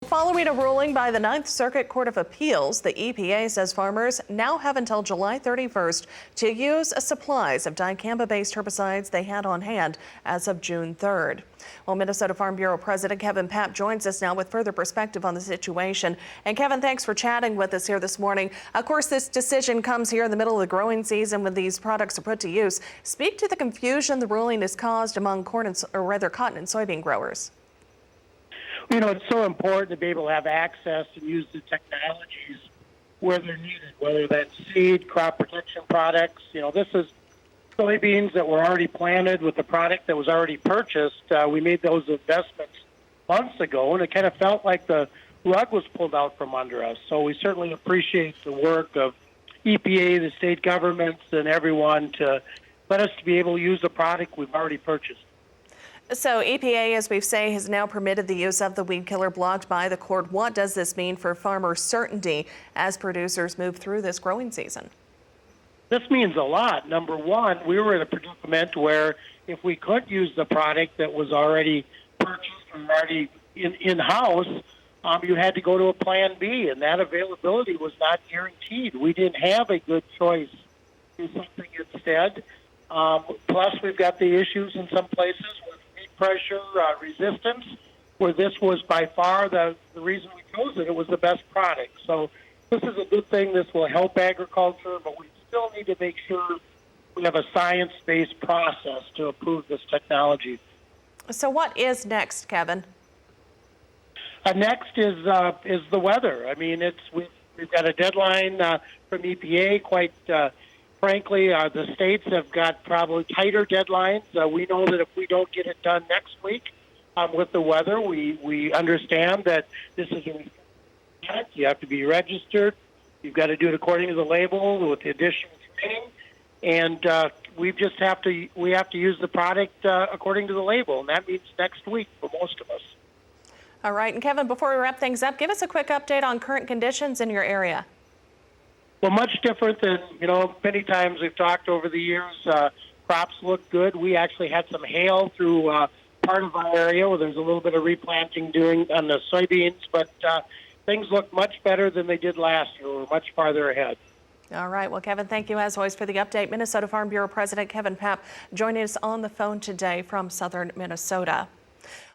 Following a ruling by the Ninth Circuit Court of Appeals, the EPA says farmers now have until July 31st to use supplies of dicamba-based herbicides they had on hand as of June 3rd. Well, Minnesota Farm Bureau President Kevin Paap joins us now with further perspective on the situation. And Kevin, thanks for chatting with us here this morning. Of course, this decision comes here in the middle of the growing season when these products are put to use. Speak to the confusion the ruling has caused among cotton and soybean growers. You know, it's so important to be able to have access and use the technologies where they're needed, whether that's seed, crop protection products. You know, this is soybeans that were already planted with the product that was already purchased. We made those investments months ago, and it kind of felt like the rug was pulled out from under us. So we certainly appreciate the work of EPA, the state governments, and everyone to let us to be able to use the product we've already purchased. So EPA, as we say, has now permitted the use of the weed killer blocked by the court. What does this mean for farmer certainty as producers move through this growing season? This means a lot. Number one, we were in a predicament where if we could use the product that was already purchased and already in-house, you had to go to a plan B, and that availability was not guaranteed. We didn't have a good choice to do something instead. Plus, we've got the issues in some places with pressure, resistance, where this was by far the reason we chose it. It was the best product. So this is a good thing. This will help agriculture, but we still need to make sure we have a science-based process to approve this technology. So what is next, Kevin? Next is the weather. I mean, we've got a deadline from EPA. Quite frankly, the states have got probably tighter deadlines. We know that if we don't get it done next week with the weather, we understand that this is a product. You have to be registered. You've got to do it according to the label with the additional training, and we have to use the product according to the label, and that means next week for most of us. All right, and Kevin, before we wrap things up, give us a quick update on current conditions in your area. Well, much different than, many times we've talked over the years. Crops look good. We actually had some hail through part of our area where there's a little bit of replanting doing on the soybeans, but things look much better than they did last year. We're much farther ahead. All right. Well, Kevin, thank you as always for the update. Minnesota Farm Bureau President Kevin Paap joining us on the phone today from southern Minnesota.